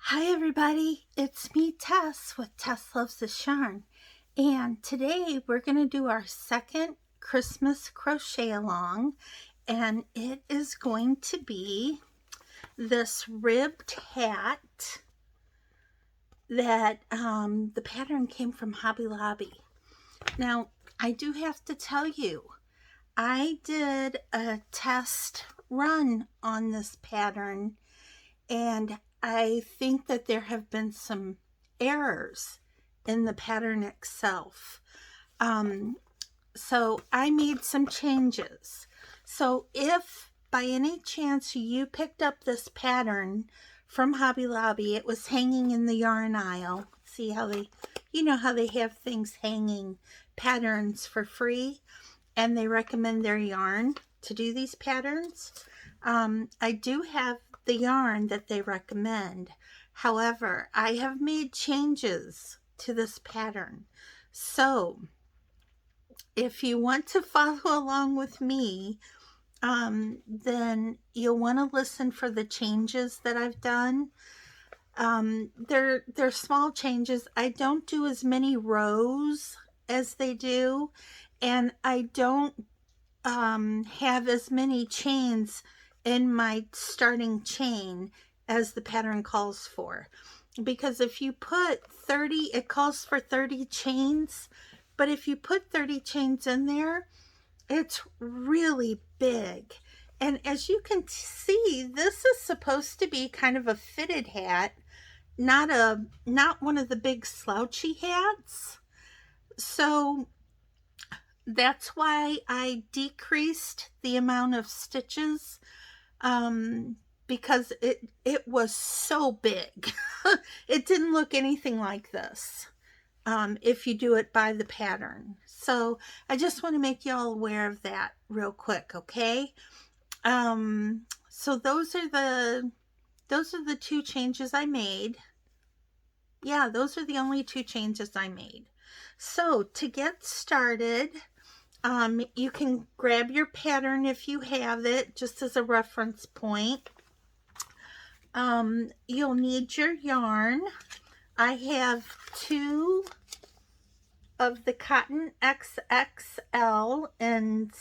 Hi everybody, it's me Tess with Tess Loves the Yarn, and today we're going to do our second Christmas crochet along, and it is going to be this ribbed hat that the pattern came from Hobby Lobby. Now I do have to tell you, I did a test run on this pattern, and I think that there have been some errors in the pattern itself. So I made some changes. So if by any chance you picked up this pattern from Hobby Lobby, it was hanging in the yarn aisle. See how how they have things hanging, patterns for free, and they recommend their yarn to do these patterns. I do have the yarn that they recommend. However, I have made changes to this pattern. So if you want to follow along with me, then you'll want to listen for the changes that I've done. They're small changes. I don't do as many rows as they do, and I don't have as many chains in my starting chain as the pattern calls for, because if you put 30, it calls for 30 chains, but if you put 30 chains in there, it's really big. And as you can see, this is supposed to be kind of a fitted hat, not one of the big slouchy hats. So that's why I decreased the amount of stitches, because it was so big. It didn't look anything like this if you do it by the pattern. So I just want to make you all aware of that real quick, okay? So those are the two changes I made. Yeah, those are the only two changes I made. So to get started, you can grab your pattern if you have it, just as a reference point. You'll need your yarn. I have 2 of the cotton XXL in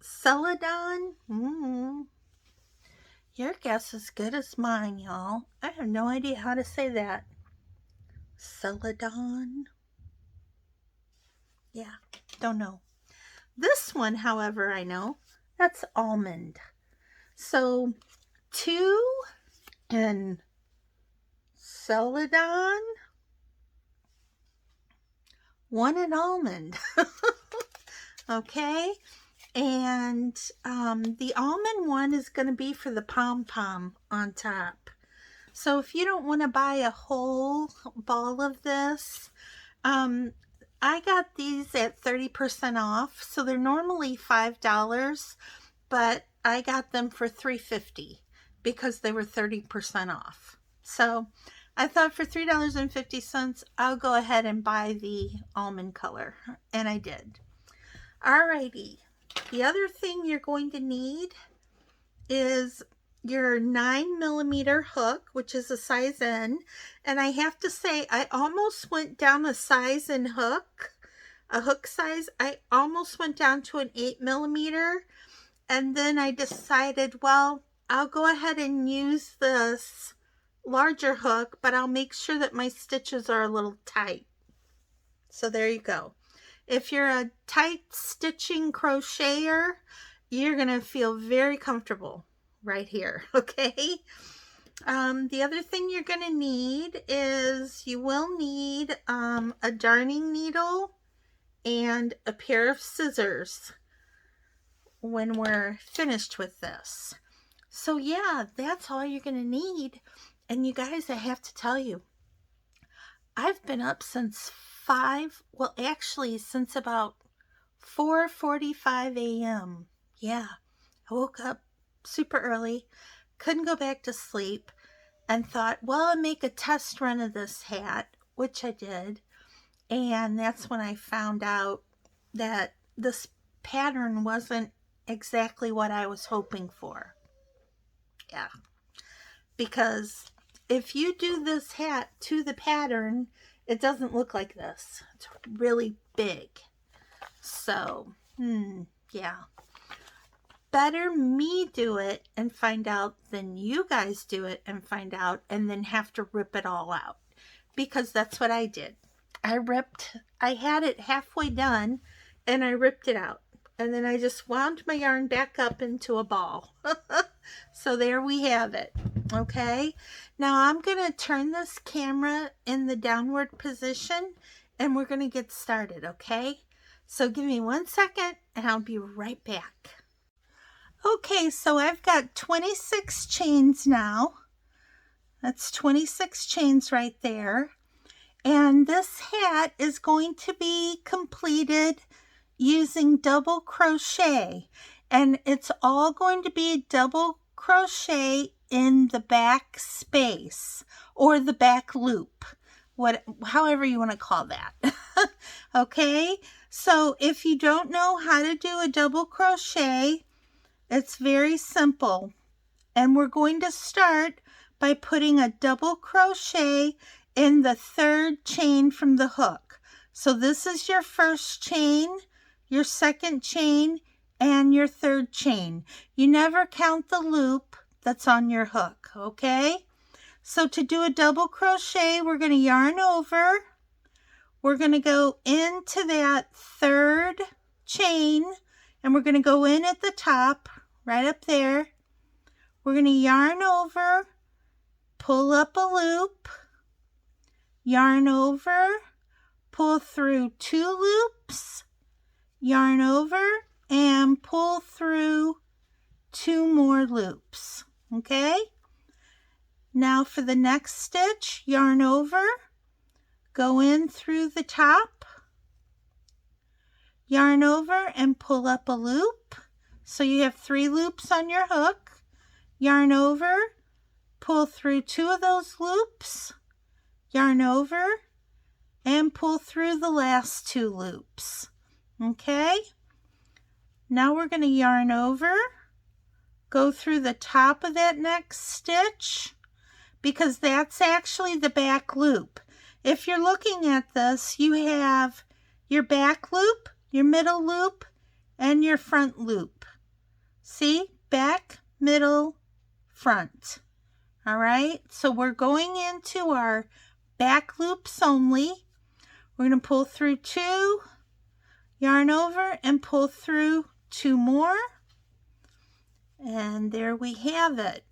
Celadon. Your guess is good as mine, y'all. I have no idea how to say that. Celadon. Yeah, don't know. This one, however, I know. That's almond. So 2 in Celadon, 1 in almond. Okay, and the almond one is going to be for the pom-pom on top. So if you don't want to buy a whole ball of this, I got these at 30% off. So they're normally $5, but I got them for $3.50 because they were 30% off. So I thought for $3.50, I'll go ahead and buy the almond color, and I did. Alrighty, the other thing you're going to need is your 9mm hook, which is a size N, and I have to say I almost went down a size in hook, a hook size. I almost went down to an 8mm, and then I decided, well, I'll go ahead and use this larger hook, but I'll make sure that my stitches are a little tight. So there you go. If you're a tight stitching crocheter, you're going to feel very comfortable right here, okay? The other thing you're going to need is you will need a darning needle and a pair of scissors when we're finished with this. So yeah, that's all you're going to need. And you guys, I have to tell you, I've been up since since about 4:45 a.m. Yeah, I woke up super early, couldn't go back to sleep, and thought, well, I'll make a test run of this hat, which I did. And that's when I found out that this pattern wasn't exactly what I was hoping for. Yeah. because if you do this hat to the pattern, it doesn't look like this. It's really big. So, yeah. Better me do it and find out than you guys do it and find out and then have to rip it all out. Because that's what I did. I had it halfway done and I ripped it out. And then I just wound my yarn back up into a ball. So there we have it. Okay. Now I'm going to turn this camera in the downward position and we're going to get started. Okay. So give me 1 second and I'll be right back. Okay, so I've got 26 chains now. That's 26 chains right there. And this hat is going to be completed using double crochet. And it's all going to be double crochet in the back space or the back loop. However you want to call that. Okay, so if you don't know how to do a double crochet, it's very simple. And we're going to start by putting a double crochet in the 3rd chain from the hook. So this is your 1st chain, your 2nd chain, and your 3rd chain. You never count the loop that's on your hook, okay? So to do a double crochet, we're going to yarn over. We're going to go into that 3rd chain, and we're going to go in at the top, right up there. We're going to yarn over, pull up a loop, yarn over, pull through 2 loops, yarn over, and pull through 2 more loops. Okay? Now for the next stitch, yarn over, go in through the top, yarn over, and pull up a loop. So you have 3 loops on your hook, yarn over, pull through 2 of those loops, yarn over, and pull through the last 2 loops. Okay? Now we're going to yarn over, go through the top of that next stitch, because that's actually the back loop. If you're looking at this, you have your back loop, your middle loop, and your front loop. See? Back, middle, front. All right? So we're going into our back loops only. We're going to pull through 2, yarn over, and pull through 2 more. And there we have it.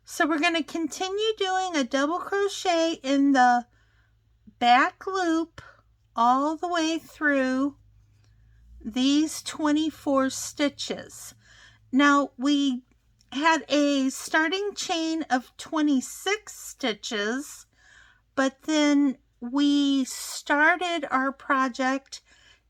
So we're going to continue doing a double crochet in the back loop all the way through these 24 stitches. Now we had a starting chain of 26 stitches, but then we started our project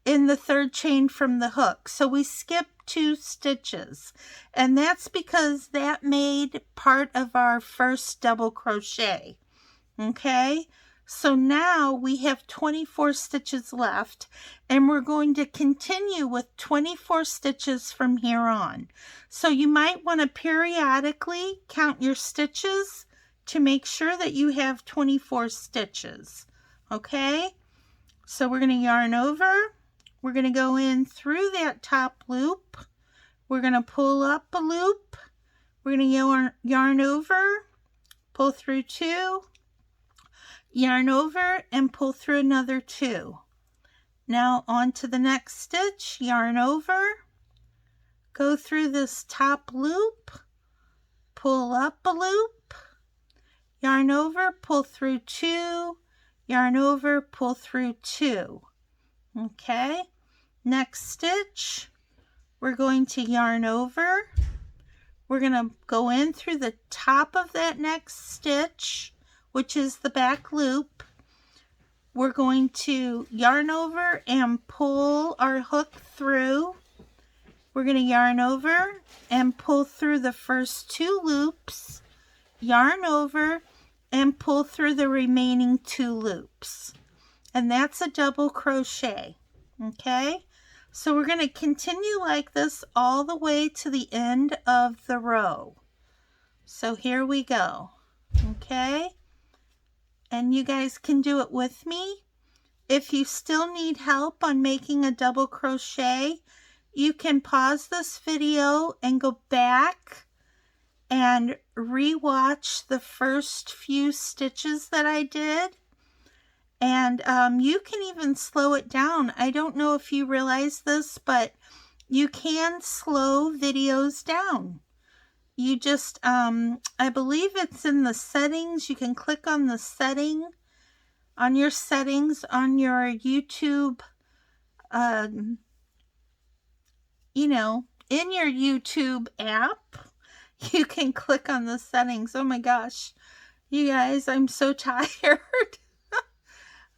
in the 3rd chain from the hook. So we skipped 2 stitches, and that's because that made part of our first double crochet. Okay, so now we have 24 stitches left, and we're going to continue with 24 stitches from here on. So you might want to periodically count your stitches to make sure that you have 24 stitches. Okay, so we're going to yarn over. We're going to go in through that top loop. We're going to pull up a loop. We're going to yarn over, pull through 2, yarn over, and pull through another 2. Now on to the next stitch, yarn over, go through this top loop, pull up a loop, yarn over, pull through 2, yarn over, pull through 2. Okay, next stitch, we're going to yarn over. We're going to go in through the top of that next stitch, which is the back loop. We're going to yarn over and pull our hook through. We're going to yarn over and pull through the first 2 loops, yarn over, and pull through the remaining 2 loops. And that's a double crochet. Okay, so we're going to continue like this all the way to the end of the row. So here we go. Okay, and you guys can do it with me. If you still need help on making a double crochet, you can pause this video and go back and re-watch the first few stitches that I did. And you can even slow it down. I don't know if you realize this, but you can slow videos down. You just, I believe it's in the settings. You can click on the setting, on your settings, on your YouTube, you know, in your YouTube app, you can click on the settings. Oh my gosh, you guys, I'm so tired.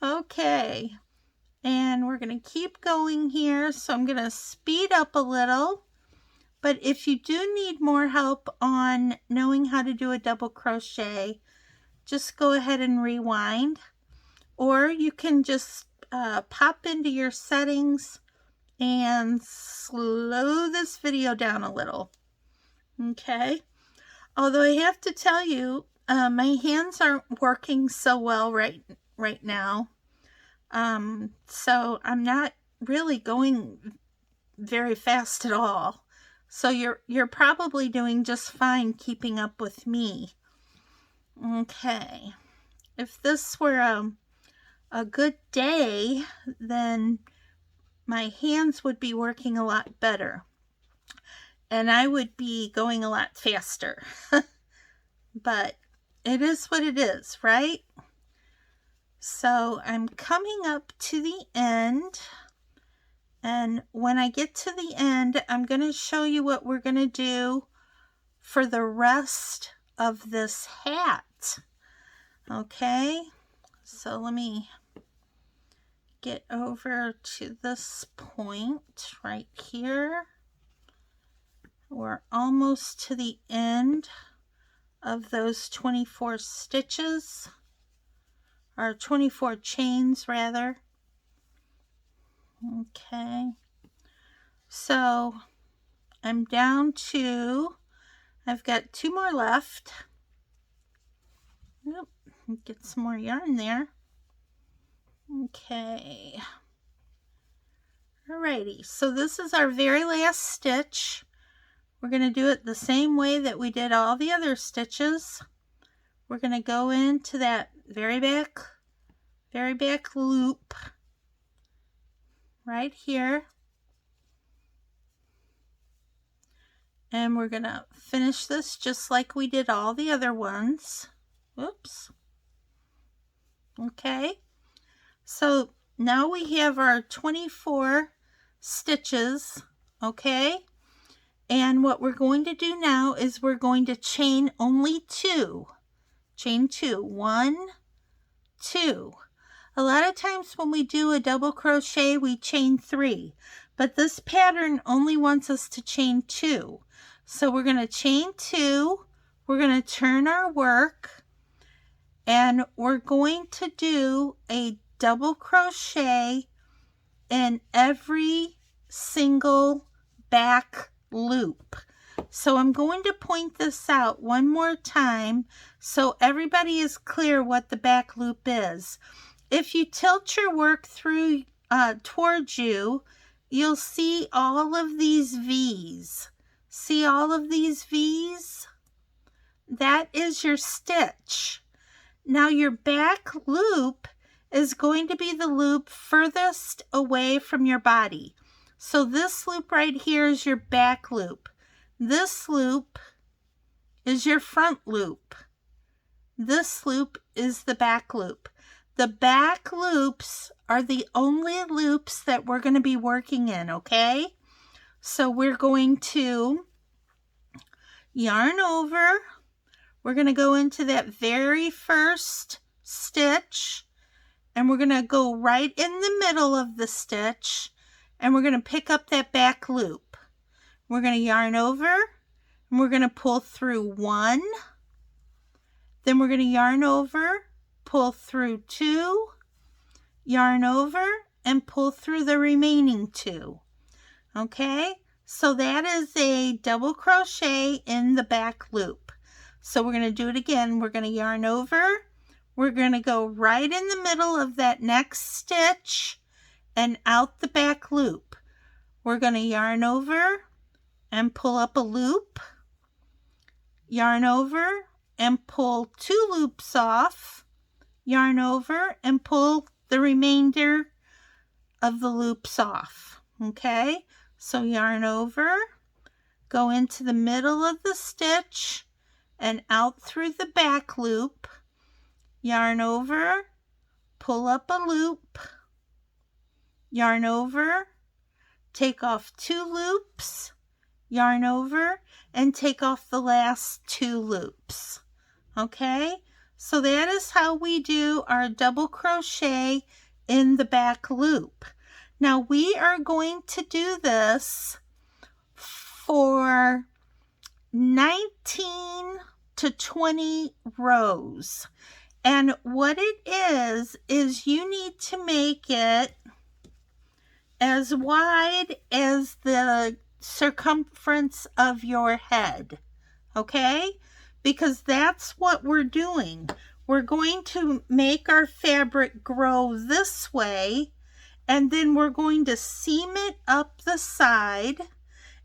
Okay, and we're going to keep going here. So I'm going to speed up a little. But if you do need more help on knowing how to do a double crochet, just go ahead and rewind. Or you can just pop into your settings and slow this video down a little. Okay. Although I have to tell you, my hands aren't working so well right now. So I'm not really going very fast at all. So you're probably doing just fine keeping up with me. Okay. If this were a good day, then my hands would be working a lot better. And I would be going a lot faster. But it is what it is, right? So I'm coming up to the end. And when I get to the end, I'm going to show you what we're going to do for the rest of this hat. Okay, so let me get over to this point right here. We're almost to the end of those 24 stitches, or 24 chains rather. Okay, so I'm down to, I've got 2 more left. Yep, get some more yarn there. Okay, alrighty, so this is our very last stitch. We're going to do it the same way that we did all the other stitches. We're going to go into that very back loop right here, and we're going to finish this just like we did all the other ones. Oops. Okay, so now we have our 24 stitches. Okay, and what we're going to do now is we're going to chain only 2. Chain 2. 1, 2. A lot of times when we do a double crochet, we chain 3, but this pattern only wants us to chain 2. So we're going to chain 2, we're going to turn our work, and we're going to do a double crochet in every single back loop. So I'm going to point this out one more time so everybody is clear what the back loop is. If you tilt your work through towards you, you'll see all of these V's. See all of these V's? That is your stitch. Now your back loop is going to be the loop furthest away from your body. So this loop right here is your back loop. This loop is your front loop. This loop is the back loop. The back loops are the only loops that we're going to be working in, okay? So we're going to yarn over. We're going to go into that very first stitch, and we're going to go right in the middle of the stitch, and we're going to pick up that back loop. We're going to yarn over, and we're going to pull through 1. Then we're going to yarn over, pull through 2, yarn over, and pull through the remaining 2. Okay, so that is a double crochet in the back loop. So we're going to do it again. We're going to yarn over. We're going to go right in the middle of that next stitch and out the back loop. We're going to yarn over and pull up a loop, yarn over and pull 2 loops off, yarn over and pull the remainder of the loops off. Okay, so yarn over, go into the middle of the stitch and out through the back loop, yarn over, pull up a loop, yarn over, take off 2 loops, yarn over, and take off the last 2 loops. Okay, so that is how we do our double crochet in the back loop. Now we are going to do this for 19 to 20 rows. And what it is you need to make it as wide as the circumference of your head, okay? Because that's what we're doing. We're going to make our fabric grow this way, and then we're going to seam it up the side,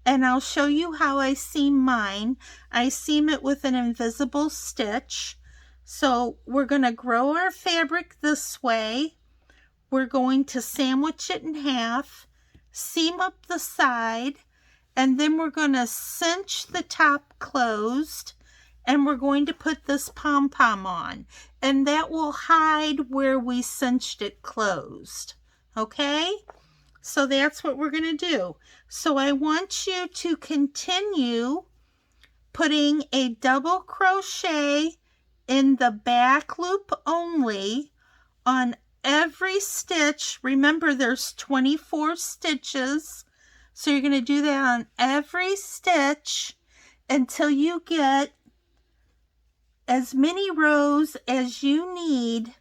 and I'll show you how I seam mine. I seam it with an invisible stitch. So we're going to grow our fabric this way. We're going to sandwich it in half, seam up the side, and then we're going to cinch the top closed, and we're going to put this pom-pom on, and that will hide where we cinched it closed. Okay, so that's what we're going to do. So I want you to continue putting a double crochet in the back loop only on every stitch. Remember, there's 24 stitches, so you're going to do that on every stitch until you get as many rows as you need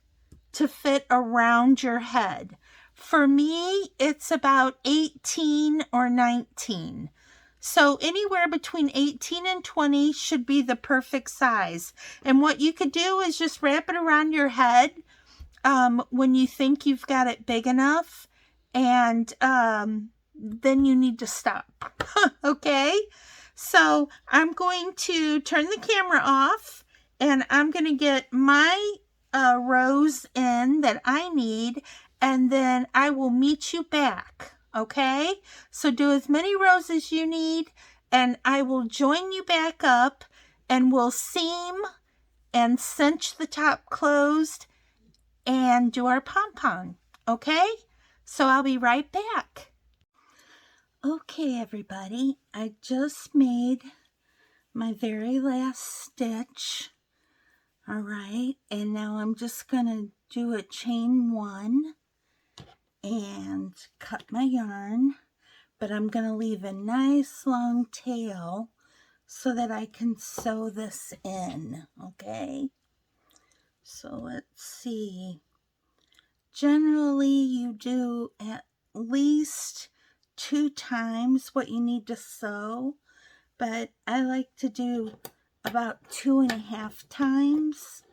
to fit around your head. For me, it's about 18 or 19. So anywhere between 18 and 20 should be the perfect size. And what you could do is just wrap it around your head when you think you've got it big enough, and then you need to stop. Okay, so I'm going to turn the camera off, and I'm going to get my rows in that I need, and then I will meet you back. Okay, so do as many rows as you need, and I will join you back up, and we'll seam and cinch the top closed and do our pom-pom. Okay, so I'll be right back. Okay, everybody, I just made my very last stitch. All right, and now I'm just gonna do a chain 1 and cut my yarn, but I'm gonna leave a nice long tail so that I can sew this in. Okay, so let's see. Generally, you do at least 2 times what you need to sew, but I like to do about 2.5 times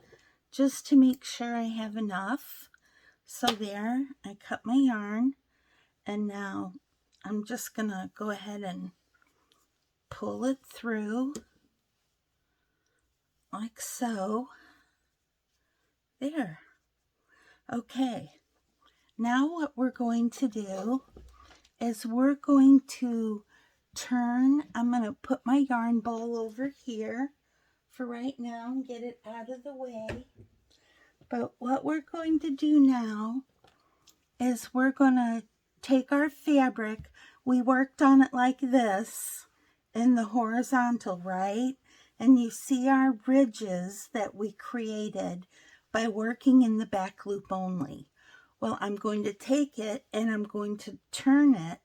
just to make sure I have enough. So there, I cut my yarn, and now I'm just gonna go ahead and pull it through like so. There. Okay, now what we're going to do is we're going to turn. I'm going to put my yarn ball over here for right now and get it out of the way. But what we're going to do now is we're going to take our fabric. We worked on it like this in the horizontal, right? And you see our ridges that we created by working in the back loop only. Well, I'm going to take it and I'm going to turn it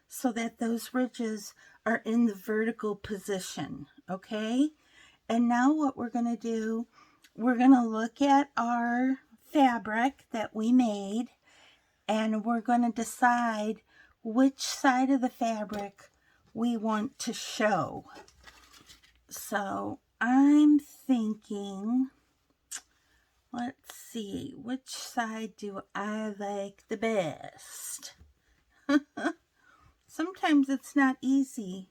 so that those ridges are in the vertical position, okay? And now what we're going to do, we're going to look at our fabric that we made, and we're going to decide which side of the fabric we want to show. So I'm thinking, let's see, which side do I like the best? Sometimes it's not easy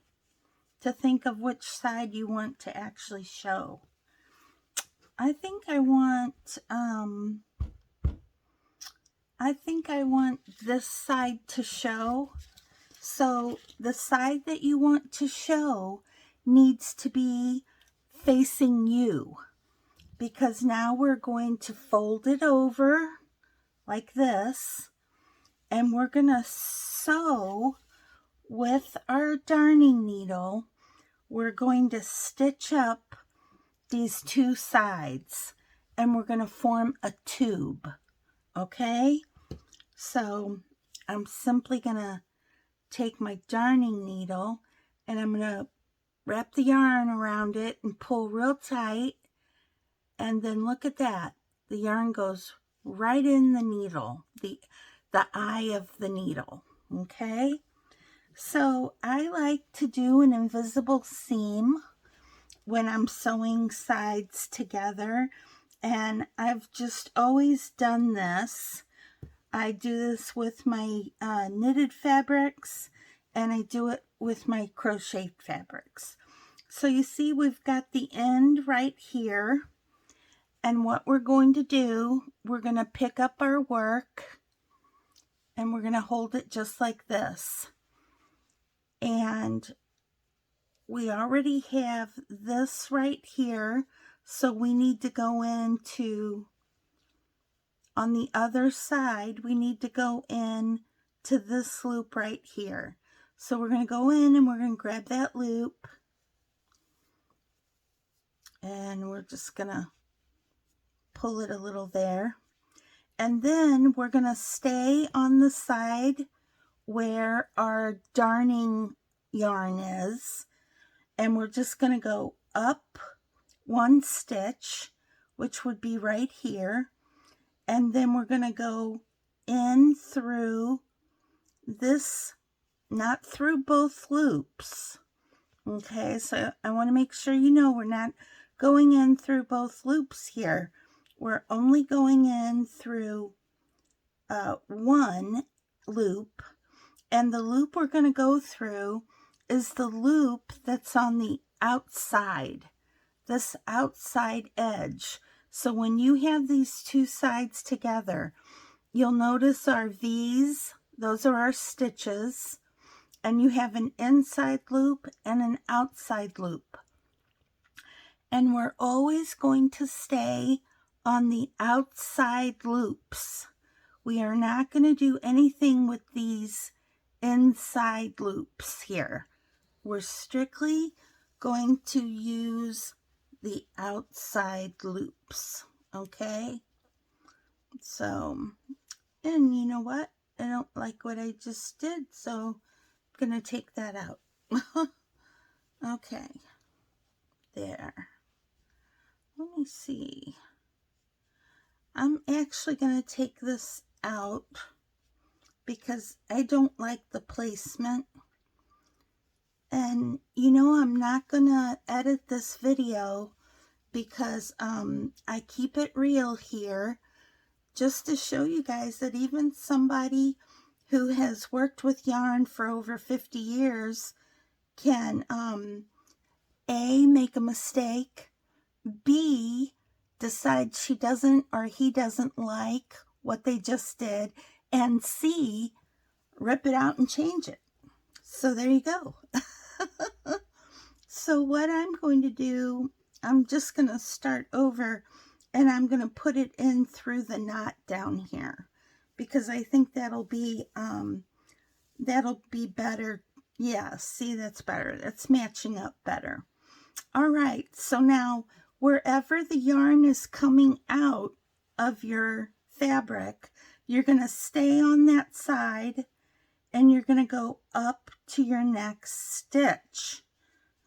to think of which side you want to actually show. I think I want this side to show. So the side that you want to show needs to be facing you, because now we're going to fold it over like this, and we're going to sew with our darning needle. We're going to stitch up these two sides, and we're going to form a tube. Okay, so I'm simply going to take my darning needle, and I'm going to wrap the yarn around it and pull real tight, and then look at that. The yarn goes right in the needle, the eye of the needle. Okay, so I like to do an invisible seam when I'm sewing sides together, and I've just always done this. I do this with my knitted fabrics, and I do it with my crocheted fabrics. So you see we've got the end right here, and what we're going to do, we're going to pick up our work, and we're going to hold it just like this. And we already have this right here, so we need to go into, on the other side, we need to go in to this loop right here. So we're going to go in and we're going to grab that loop, and we're just going to pull it a little there. And then we're going to stay on the side where our darning yarn is, and we're just going to go up one stitch, which would be right here, and then we're going to go in through this, not through both loops. Okay, so I want to make sure you know we're not going in through both loops here. We're only going in through one loop, and the loop we're going to go through is the loop that's on the outside, this outside edge. So when you have these two sides together, you'll notice our V's, those are our stitches, and you have an inside loop and an outside loop. And we're always going to stay on the outside loops. We are not going to do anything with these inside loops here. We're strictly going to use the outside loops, okay? So, and you know what? I don't like what I just did, so I'm going to take that out. Okay, there. Let me see. I'm actually going to take this out because I don't like the placement. And you know, I'm not going to edit this video because I keep it real here, just to show you guys that even somebody who has worked with yarn for over 50 years can A, make a mistake, B, decide she doesn't or he doesn't like what they just did, and C, rip it out and change it. So there you go. So what I'm going to do, I'm just going to start over, and I'm going to put it in through the knot down here, because I think that'll be better. Yeah, see, that's better. That's matching up better. All right, so now wherever the yarn is coming out of your fabric, you're going to stay on that side, and you're going to go up to your next stitch.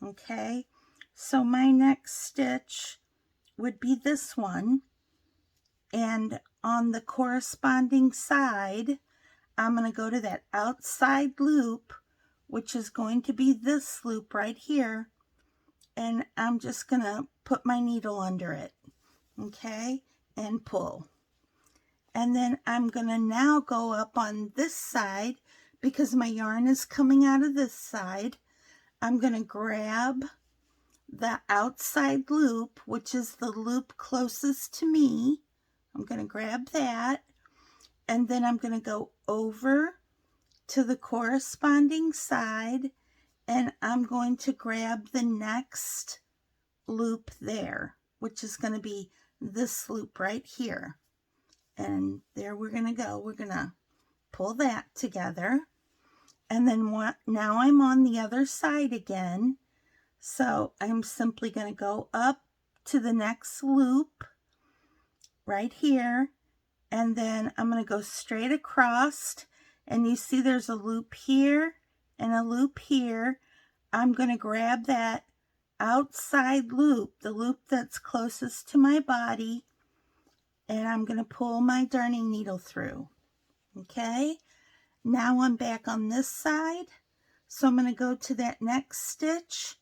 Okay, so my next stitch would be this one, and on the corresponding side, I'm going to go to that outside loop, which is going to be this loop right here, and I'm just going to put my needle under it, okay, and pull. And then I'm going to now go up on this side because my yarn is coming out of this side. I'm going to grab the outside loop, which is the loop closest to me. I'm going to grab that, and then I'm going to go over to the corresponding side, and I'm going to grab the next loop there, which is going to be this loop right here. And there we're going to go. We're going to pull that together. And then now I'm on the other side again. So I'm simply going to go up to the next loop right here. And then I'm going to go straight across. And you see there's a loop here and a loop here. I'm going to grab that outside loop, the loop that's closest to my body, and I'm going to pull my darning needle through. Okay, now I'm back on this side, so I'm going to go to that next stitch.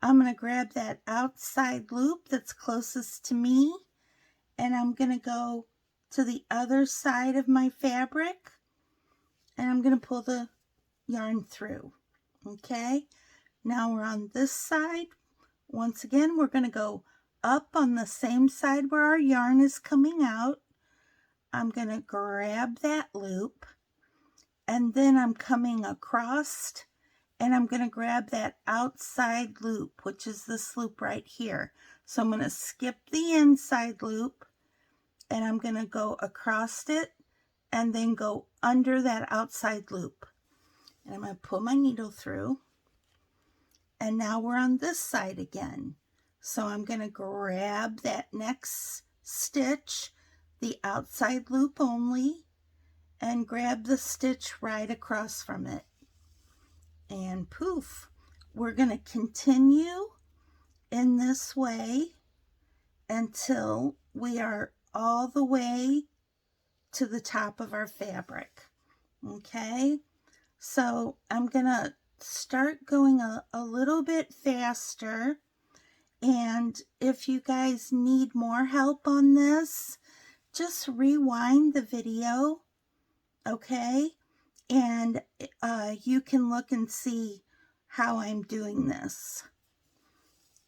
I'm going to grab that outside loop that's closest to me, and I'm going to go to the other side of my fabric, and I'm going to pull the yarn through. Okay, now we're on this side. Once again, we're going to go up on the same side where our yarn is coming out. I'm going to grab that loop, and then I'm coming across, and I'm going to grab that outside loop, which is this loop right here. So I'm going to skip the inside loop, and I'm going to go across it, and then go under that outside loop. And I'm going to pull my needle through, and now we're on this side again. So I'm going to grab that next stitch, the outside loop only, and grab the stitch right across from it. And poof, we're going to continue in this way until we are all the way to the top of our fabric. Okay, so I'm going to start going a little bit faster. And if you guys need more help on this, just rewind the video, okay? And you can look and see how I'm doing this.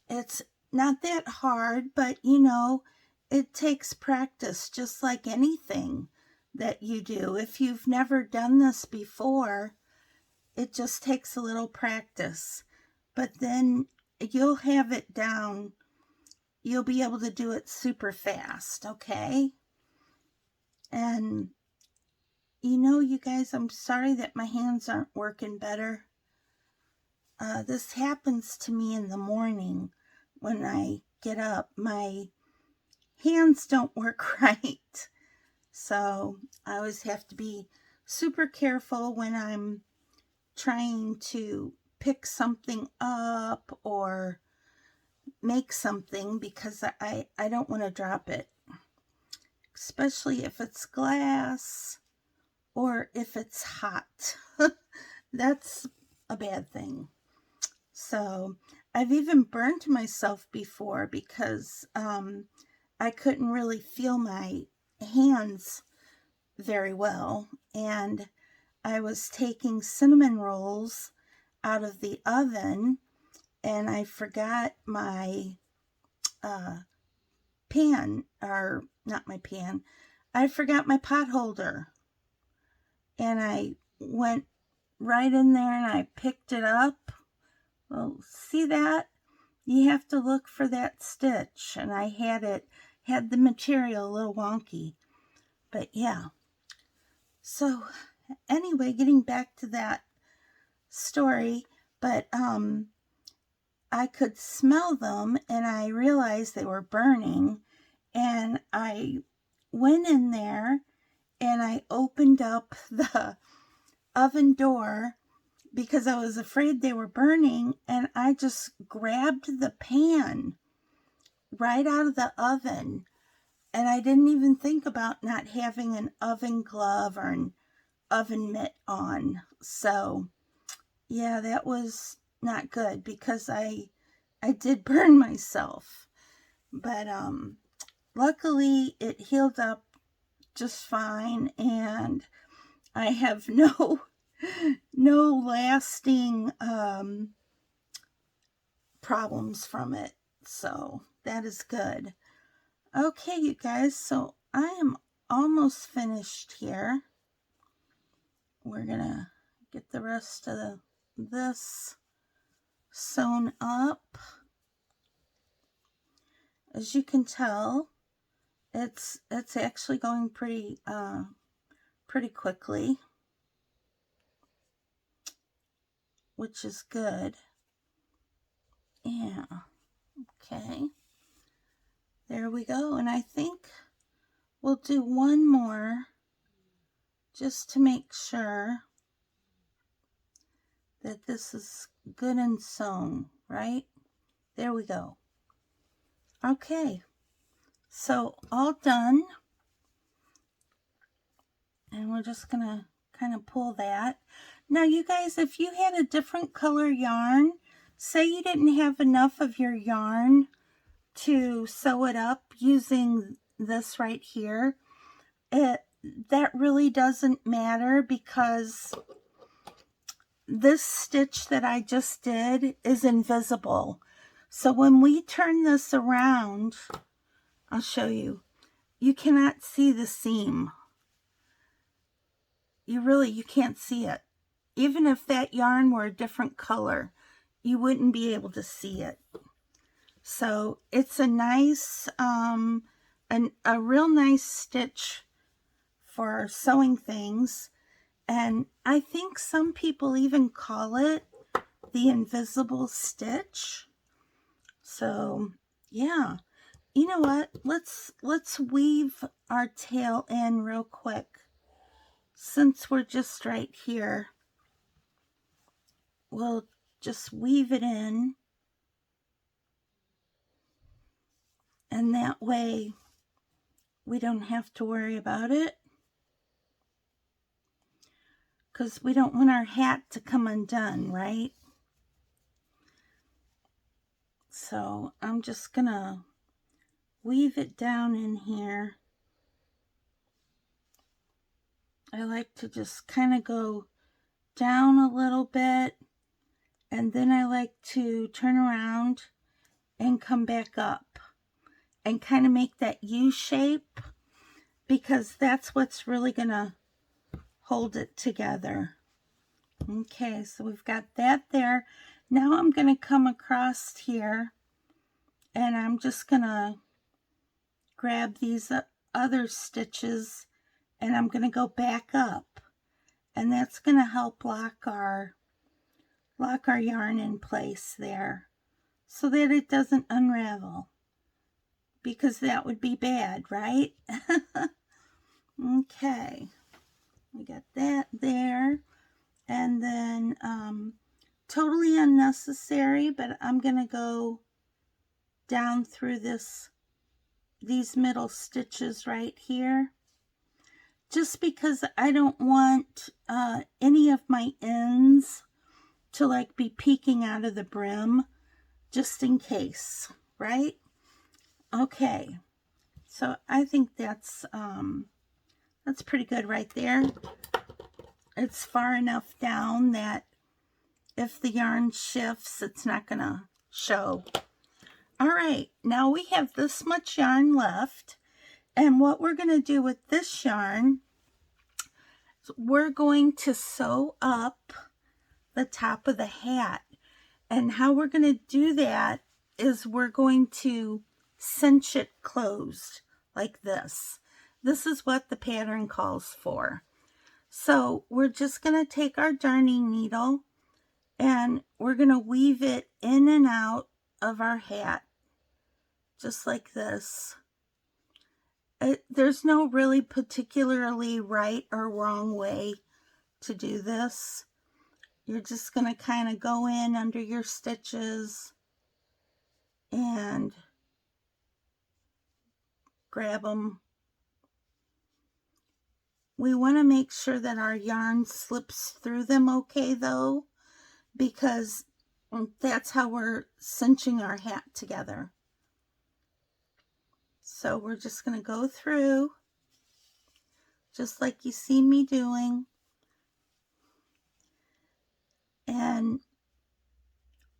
It's not that hard, but you know, it takes practice just like anything that you do. If you've never done this before, it just takes a little practice. But then you'll have it down. You'll be able to do it super fast, okay? And you know, you guys, I'm sorry that my hands aren't working better. This happens to me in the morning when I get up. My hands don't work right. So I always have to be super careful when I'm trying to pick something up or make something, because I don't want to drop it, especially if it's glass or if it's hot. That's a bad thing. So I've even burned myself before because I couldn't really feel my hands very well, and I was taking cinnamon rolls out of the oven, and I forgot my pan, or not my pan, I forgot my pot holder. And I went right in there and I picked it up. Well, see that? You have to look for that stitch. And I had the material a little wonky. But yeah. So anyway, getting back to that story, but I could smell them, and I realized they were burning, and I went in there and I opened up the oven door because I was afraid they were burning, and I just grabbed the pan right out of the oven, and I didn't even think about not having an oven glove or an oven mitt on. So yeah, that was not good because I did burn myself. but luckily it healed up just fine, and I have no lasting problems from it, so that is good. Okay, you guys, so I am almost finished here. We're gonna get the rest of this sewn up. As you can tell, it's actually going pretty quickly, which is good. Yeah, okay, there we go. And I think we'll do one more just to make sure that this is good and sewn, right? There we go. Okay, so all done. And we're just gonna kind of pull that. Now you guys, if you had a different color yarn, say you didn't have enough of your yarn to sew it up using this right here, that really doesn't matter, because this stitch that I just did is invisible. So when we turn this around, I'll show you, you cannot see the seam. You can't see it. Even if that yarn were a different color, you wouldn't be able to see it. So it's a nice, a real nice stitch for sewing things. And I think some people even call it the invisible stitch. So yeah, you know what? Let's weave our tail in real quick. Since we're just right here, we'll just weave it in, and that way we don't have to worry about it, because we don't want our hat to come undone, right? So I'm just gonna weave it down in here. I like to just kind of go down a little bit, and then I like to turn around and come back up and kind of make that U shape, because that's what's really gonna hold it together. Okay, so we've got that there. Now I'm going to come across here, and I'm just going to grab these other stitches, and I'm going to go back up, and that's going to help lock our yarn in place there, so that it doesn't unravel, because that would be bad, right? Okay, we got that there. And then totally unnecessary, but I'm gonna go down through these middle stitches right here, just because I don't want any of my ends to like be peeking out of the brim, just in case, right? Okay, so I think that's pretty good right there. It's far enough down that if the yarn shifts, it's not gonna show. All right, now we have this much yarn left, and what we're gonna do with this yarn, we're going to sew up the top of the hat. And how we're gonna do that is we're going to cinch it closed like this. This is what the pattern calls for. So we're just going to take our darning needle, and we're going to weave it in and out of our hat, just like this. There's no really particularly right or wrong way to do this. You're just going to kind of go in under your stitches and grab them. We want to make sure that our yarn slips through them okay, though, because that's how we're cinching our hat together. So we're just going to go through just like you see me doing, and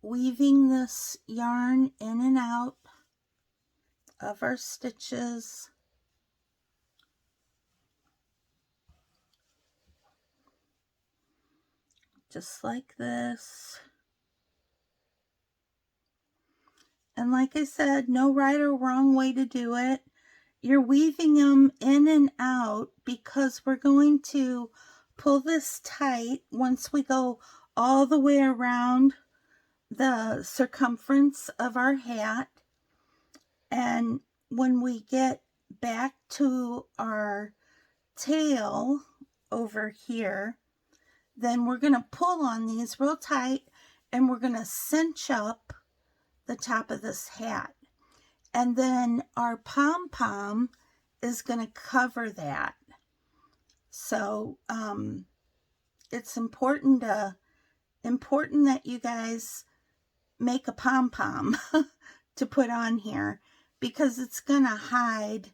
weaving this yarn in and out of our stitches. Just like this. And like I said, no right or wrong way to do it. You're weaving them in and out because we're going to pull this tight once we go all the way around the circumference of our hat. And when we get back to our tail over here, then we're going to pull on these real tight and we're going to cinch up the top of this hat. And then our pom-pom is going to cover that. So it's important that you guys make a pom-pom to put on here, because it's going to hide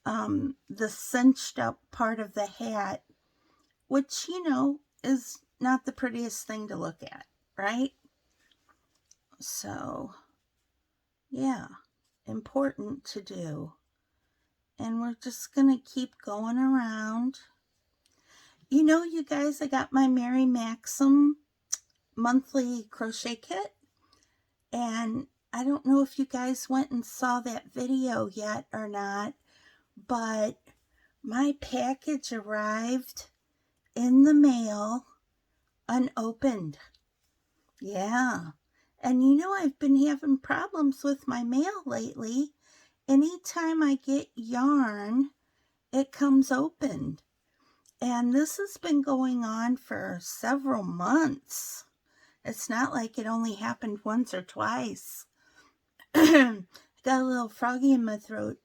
the cinched up part of the hat, which, you know, is not the prettiest thing to look at, right? So, yeah, important to do. And we're just going to keep going around. You know, you guys, I got my Mary Maxim monthly crochet kit. And I don't know if you guys went and saw that video yet or not, but my package arrived in the mail unopened. Yeah. And you know, I've been having problems with my mail lately. Anytime I get yarn, it comes opened. And this has been going on for several months. It's not like it only happened once or twice. I got a little froggy in my throat.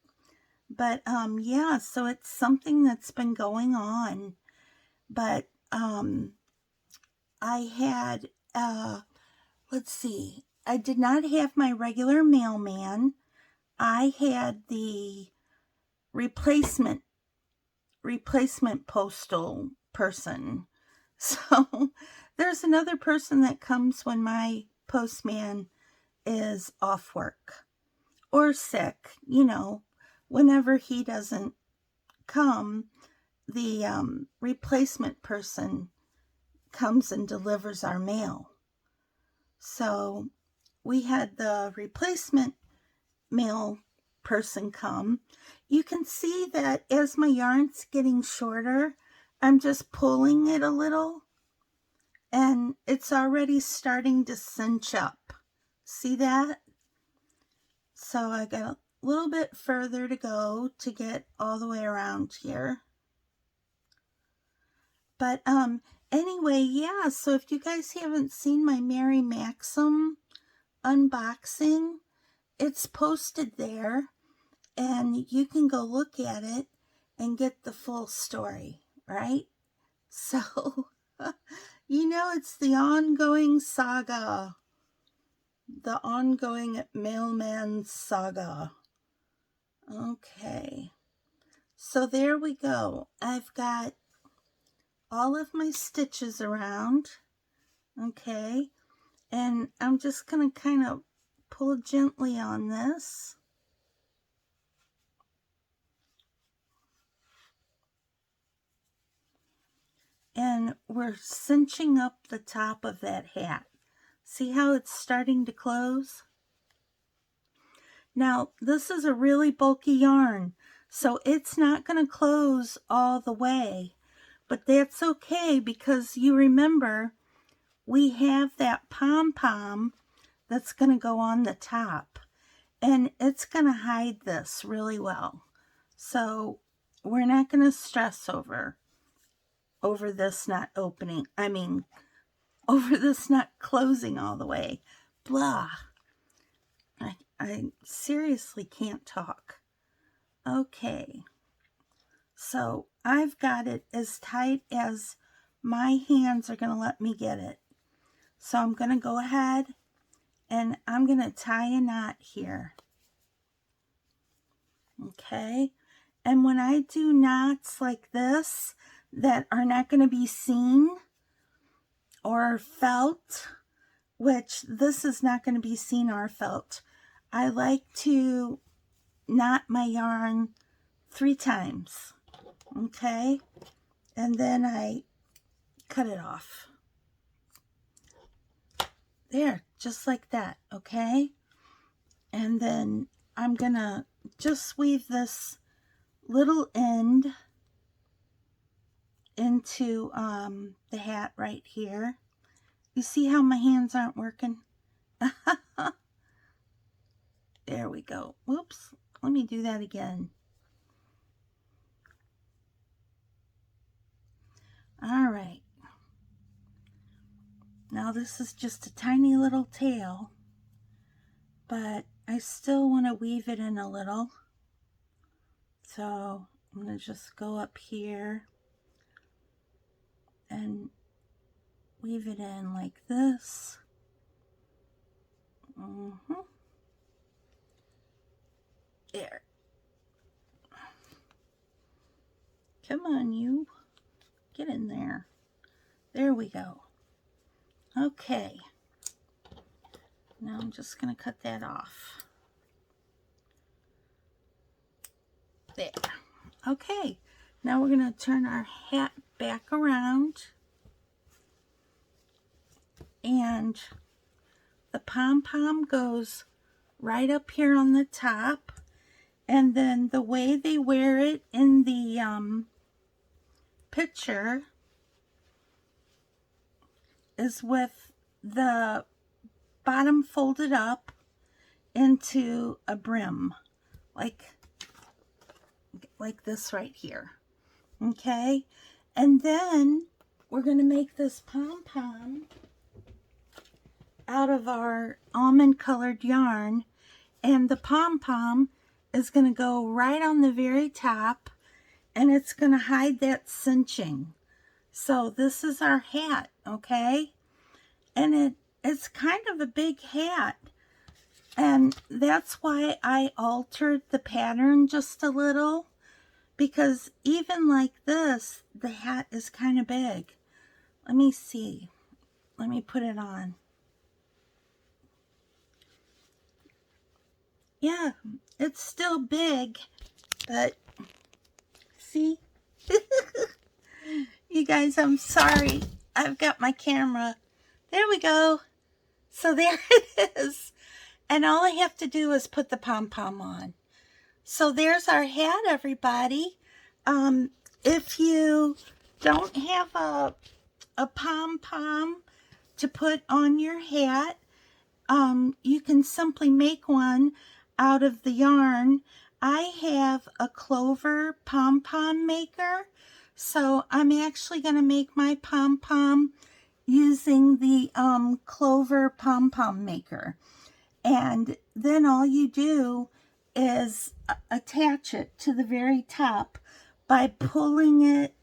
But yeah, so it's something that's been going on. But I had let's see, I did not have my regular mailman. I had the replacement postal person. So there's another person that comes when my postman is off work or sick. You know, whenever he doesn't come, the replacement person comes and delivers our mail. So we had the replacement mail person come. You can see that as my yarn's getting shorter, I'm just pulling it a little and it's already starting to cinch up. See that? So I got a little bit further to go to get all the way around here. But anyway, yeah, so if you guys haven't seen my Mary Maxim unboxing, it's posted there and you can go look at it and get the full story, right? So, you know, it's the ongoing saga, the ongoing mailman saga. Okay, so there we go. I've got all of my stitches around, okay, and I'm just going to kind of pull gently on this. And we're cinching up the top of that hat. See how it's starting to close? Now, this is a really bulky yarn, so it's not going to close all the way. But that's okay, because you remember, we have that pom-pom that's going to go on the top. And it's going to hide this really well. So we're not going to stress over this not opening. Over this not closing all the way. Blah. I seriously can't talk. Okay. So I've got it as tight as my hands are going to let me get it. So I'm going to go ahead and I'm going to tie a knot here. Okay, and when I do knots like this that are not going to be seen or felt, which this is not going to be seen or felt, I like to knot my yarn 3 times. Okay, and then I cut it off. There, just like that. Okay, and then I'm gonna just weave this little end into the hat right here. You see how my hands aren't working? There we go. Whoops, let me do that again. All right, now this is just a tiny little tail, but I still want to weave it in a little. So I'm going to just go up here and weave it in like this. There. Come on, you. Get in there. There we go. Okay. Now I'm just going to cut that off. There. Okay. Now we're going to turn our hat back around. And the pom-pom goes right up here on the top. And then the way they wear it in the picture is with the bottom folded up into a brim, like this right here. Okay, and then we're going to make this pom-pom out of our almond colored yarn, and the pom-pom is going to go right on the very top, and it's going to hide that cinching. So this is our hat, okay? And it's kind of a big hat, and that's why I altered the pattern just a little, because even like this, the hat is kind of big. Let me see. Let me put it on. Yeah, it's still big, but see? You guys, I'm sorry. I've got my camera. There we go. So there it is. And all I have to do is put the pom-pom on. So there's our hat, everybody. If you don't have a pom-pom to put on your hat, you can simply make one out of the yarn. I have a clover pom-pom maker, so I'm actually going to make my pom-pom using the clover pom-pom maker. And then all you do is attach it to the very top by pulling it.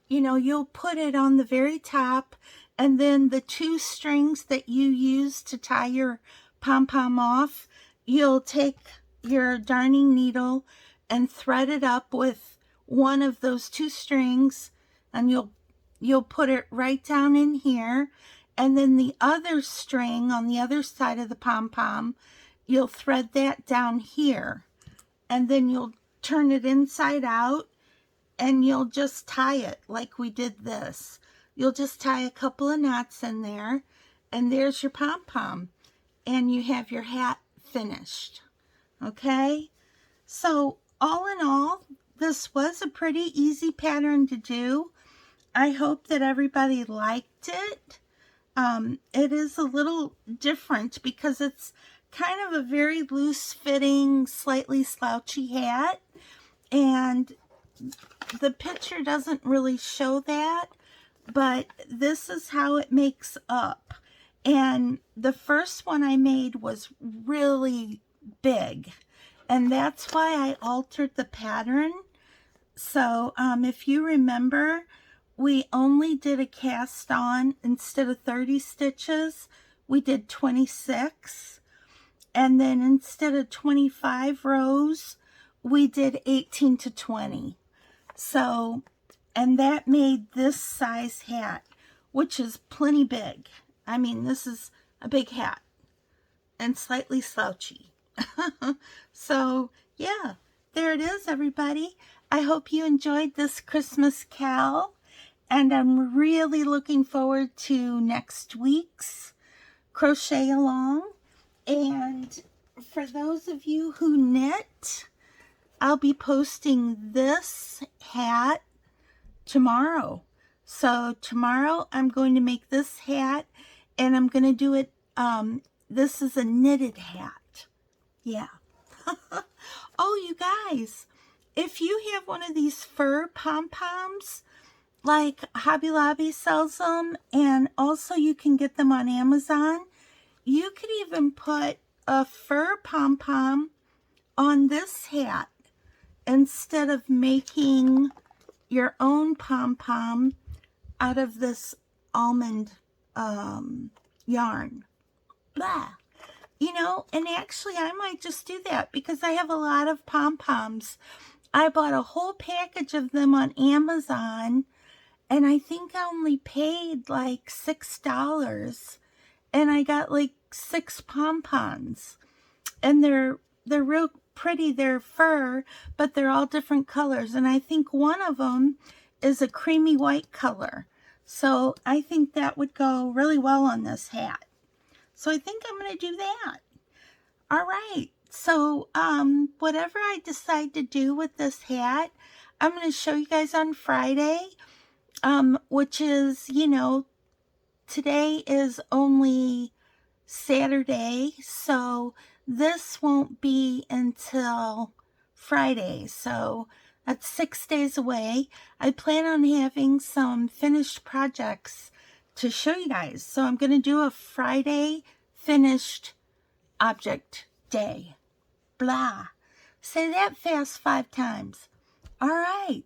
You know, you'll put it on the very top, and then the 2 strings that you use to tie your pom-pom off, you'll take your darning needle and thread it up with one of those 2 strings, and you'll put it right down in here, and then the other string on the other side of the pom-pom, you'll thread that down here, and then you'll turn it inside out, and you'll just tie it like we did this. You'll just tie a couple of knots in there, and there's your pom-pom, and you have your hat finished. Okay, so all in all, this was a pretty easy pattern to do. I hope that everybody liked it. It is a little different because it's kind of a very loose fitting, slightly slouchy hat, and the picture doesn't really show that, but this is how it makes up. And the first one I made was really big, and that's why I altered the pattern. So if you remember, we only did a cast on. Instead of 30 stitches, we did 26, and then instead of 25 rows, we did 18 to 20. So, and that made this size hat, which is plenty big. I mean, this is a big hat and slightly slouchy. So, yeah, there it is, everybody. I hope you enjoyed this Christmas cal, and I'm really looking forward to next week's Crochet Along. And for those of you who knit, I'll be posting this hat tomorrow. So tomorrow I'm going to make this hat, and I'm going to do it, this is a knitted hat. Yeah. Oh, you guys, if you have one of these fur pom-poms, like Hobby Lobby sells them, and also you can get them on Amazon, you could even put a fur pom-pom on this hat instead of making your own pom-pom out of this almond yarn. Blah. You know, and actually I might just do that because I have a lot of pom-poms. I bought a whole package of them on Amazon, and I think I only paid like $6, and I got like 6 pom-poms, and they're real pretty. They're fur, but they're all different colors, and I think one of them is a creamy white color. So I think that would go really well on this hat. So I think I'm going to do that. All right. So whatever I decide to do with this hat, I'm going to show you guys on Friday, which is, you know, today is only Saturday, so this won't be until Friday. So that's 6 days away. I plan on having some finished projects to show you guys. So I'm going to do a Friday finished object day. Blah. Say that fast 5 times. All right.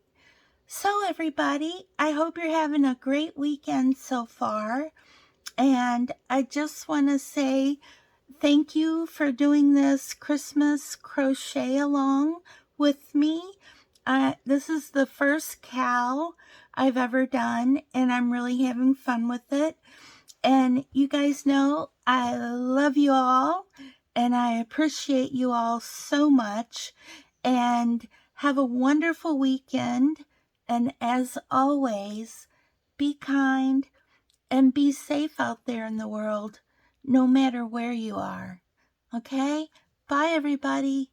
So everybody, I hope you're having a great weekend so far. And I just want to say thank you for doing this Christmas Crochet Along with me. This is the first cal I've ever done, and I'm really having fun with it. And you guys know I love you all, and I appreciate you all so much. And have a wonderful weekend. And as always, be kind and be safe out there in the world, no matter where you are. Okay? Bye, everybody.